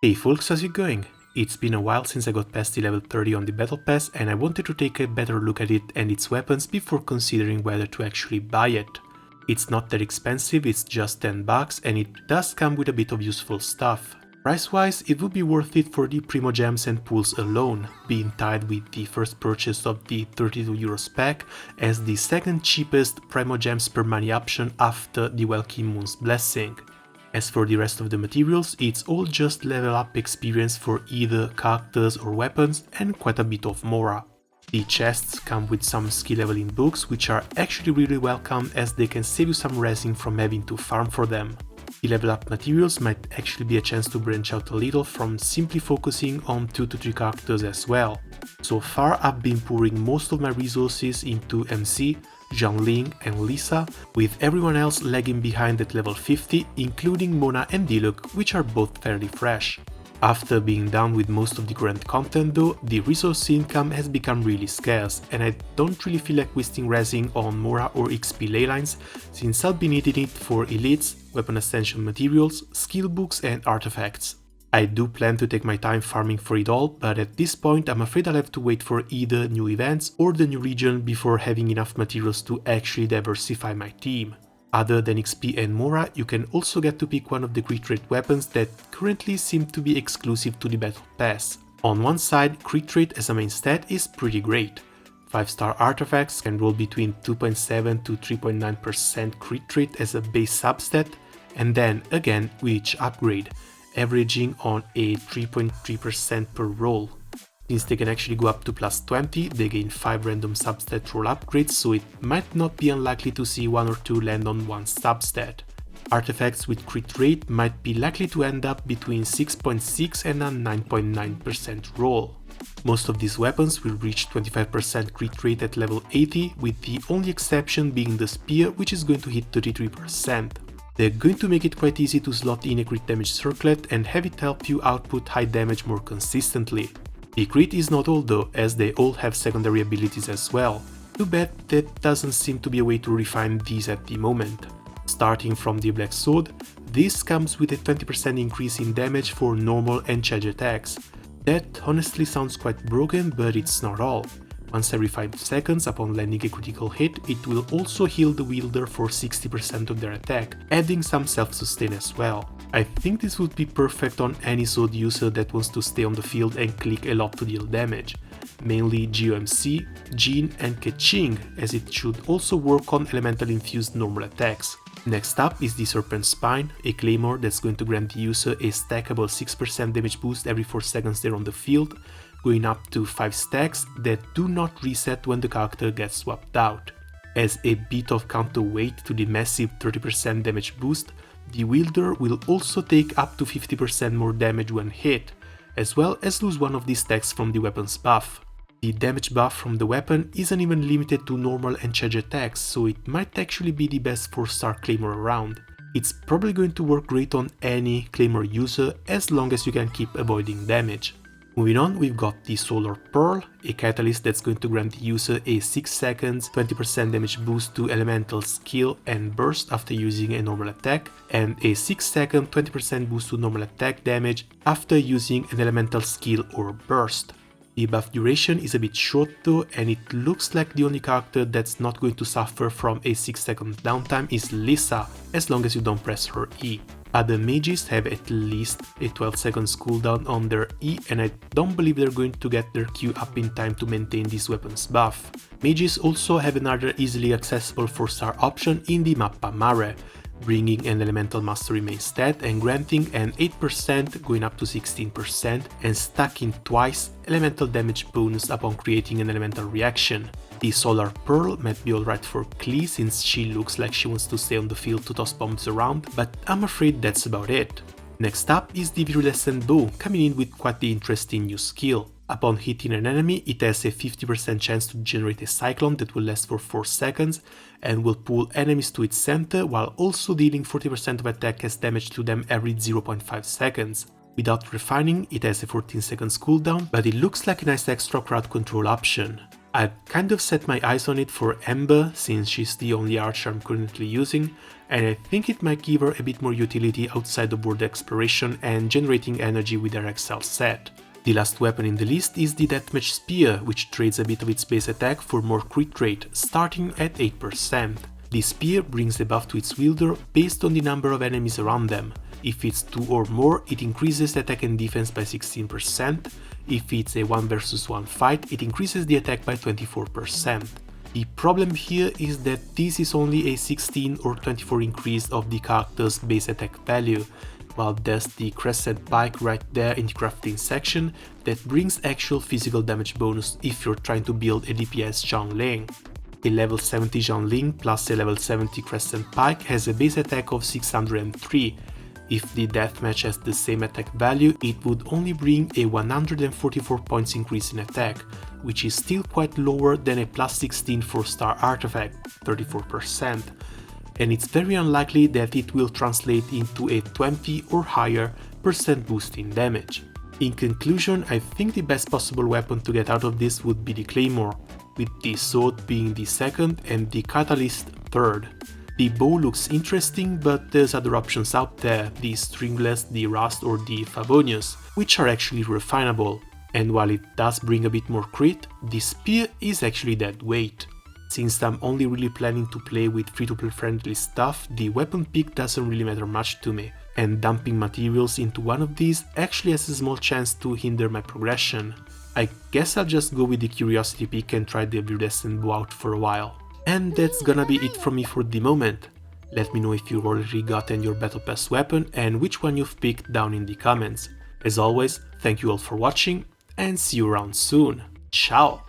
Hey folks, how's it going? It's been a while since I got past the level 30 on the battle pass and I wanted to take a better look at it and its weapons before considering whether to actually buy it. It's not that expensive, it's just 10 bucks and it does come with a bit of useful stuff. Price-wise, it would be worth it for the Primogems and pools alone, being tied with the first purchase of the €32 pack as the second cheapest Primogems per money option after the Welkin Moon's Blessing. As for the rest of the materials, it's all just level up experience for either characters or weapons and quite a bit of Mora. The chests come with some skill leveling books which are actually really welcome as they can save you some resin from having to farm for them. The level up materials might actually be a chance to branch out a little from simply focusing on 2 to 3 characters as well. So far I've been pouring most of my resources into MC, Xiangling and Lisa, with everyone else lagging behind at level 50, including Mona and Diluc, which are both fairly fresh. After being done with most of the current content though, the resource income has become really scarce and I don't really feel like wasting resin on Mora or XP ley lines since I'll be needing it for elites, weapon ascension materials, skill books and artifacts. I do plan to take my time farming for it all, but at this point I'm afraid I'll have to wait for either new events or the new region before having enough materials to actually diversify my team. Other than XP and Mora, you can also get to pick one of the crit rate weapons that currently seem to be exclusive to the Battle Pass. On one side, crit rate as a main stat is pretty great. 5-star artifacts can roll between 2.7 to 3.9% crit rate as a base substat, and then again with each upgrade, averaging on a 3.3% per roll. Since they can actually go up to plus 20, they gain 5 random substat roll upgrades, so it might not be unlikely to see 1 or 2 land on one substat. Artifacts with crit rate might be likely to end up between 6.6 and a 9.9% roll. Most of these weapons will reach 25% crit rate at level 80, with the only exception being the spear, which is going to hit 33%. They're going to make it quite easy to slot in a crit damage circlet and have it help you output high damage more consistently. The crit is not all though, as they all have secondary abilities as well. Too bad that doesn't seem to be a way to refine these at the moment. Starting from the Black Sword, this comes with a 20% increase in damage for normal and charge attacks. That honestly sounds quite broken, but it's not all. Once every 5 seconds upon landing a critical hit, it will also heal the wielder for 60% of their attack, adding some self-sustain as well. I think this would be perfect on any sword user that wants to stay on the field and click a lot to deal damage, mainly GOMC, Jin and Keqing, as it should also work on elemental infused normal attacks. Next up is the Serpent Spine, a claymore that's going to grant the user a stackable 6% damage boost every 4 seconds they're on the field, going up to 5 stacks that do not reset when the character gets swapped out. As a bit of counterweight to the massive 30% damage boost, the wielder will also take up to 50% more damage when hit, as well as lose one of these stacks from the weapon's buff. The damage buff from the weapon isn't even limited to normal and charge attacks, so it might actually be the best 4-star claymore around. It's probably going to work great on any claymore user as long as you can keep avoiding damage. Moving on, we've got the Solar Pearl, a catalyst that's going to grant the user a 6 seconds 20% damage boost to elemental skill and burst after using a normal attack, and a 6 second 20% boost to normal attack damage after using an elemental skill or burst. The buff duration is a bit short though, and it looks like the only character that's not going to suffer from a 6 second downtime is Lisa, as long as you don't press her E. Other mages have at least a 12 seconds cooldown on their E, and I don't believe they're going to get their Q up in time to maintain this weapon's buff. Mages also have another easily accessible 4-star option in the Mappa Mare, bringing an elemental mastery main stat and granting an 8% going up to 16% and stacking twice elemental damage bonus upon creating an elemental reaction. The Solar Pearl might be alright for Klee since she looks like she wants to stay on the field to toss bombs around, but I'm afraid that's about it. Next up is the Virulescent Bow, coming in with quite the interesting new skill. Upon hitting an enemy, it has a 50% chance to generate a cyclone that will last for 4 seconds and will pull enemies to its center while also dealing 40% of attack as damage to them every 0.5 seconds. Without refining, it has a 14 seconds cooldown, but it looks like a nice extra crowd control option. I've kind of set my eyes on it for Ember, since she's the only archer I'm currently using, and I think it might give her a bit more utility outside of world exploration and generating energy with her Exile set. The last weapon in the list is the Deathmatch Spear, which trades a bit of its base attack for more crit rate, starting at 8%. The spear brings a buff to its wielder based on the number of enemies around them. If it's 2 or more, it increases attack and defense by 16%. If it's a 1 vs 1 fight, it increases the attack by 24%. The problem here is that this is only a 16 or 24 increase of the character's base attack value, while there's the Crescent Pike right there in the crafting section that brings actual physical damage bonus if you're trying to build a DPS Xiangling. A level 70 Xiangling plus a level 70 Crescent Pike has a base attack of 603. If the deathmatch has the same attack value, it would only bring a 144 points increase in attack, which is still quite lower than a plus 16 4-star artifact, 34%. And it's very unlikely that it will translate into a 20 or higher % boost in damage. In conclusion, I think the best possible weapon to get out of this would be the Claymore, with the sword being the second and the Catalyst third. The bow looks interesting, but there's other options out there, the Stringless, the Rust or the Favonius, which are actually refinable. And while it does bring a bit more crit, the spear is actually dead weight. Since I'm only really planning to play with free-to-play friendly stuff, the weapon pick doesn't really matter much to me, and dumping materials into one of these actually has a small chance to hinder my progression. I guess I'll just go with the curiosity pick and try the Iridescent bow out for a while. And that's gonna be it from me for the moment. Let me know if you've already gotten your Battle Pass weapon and which one you've picked down in the comments. As always, thank you all for watching and see you around soon. Ciao!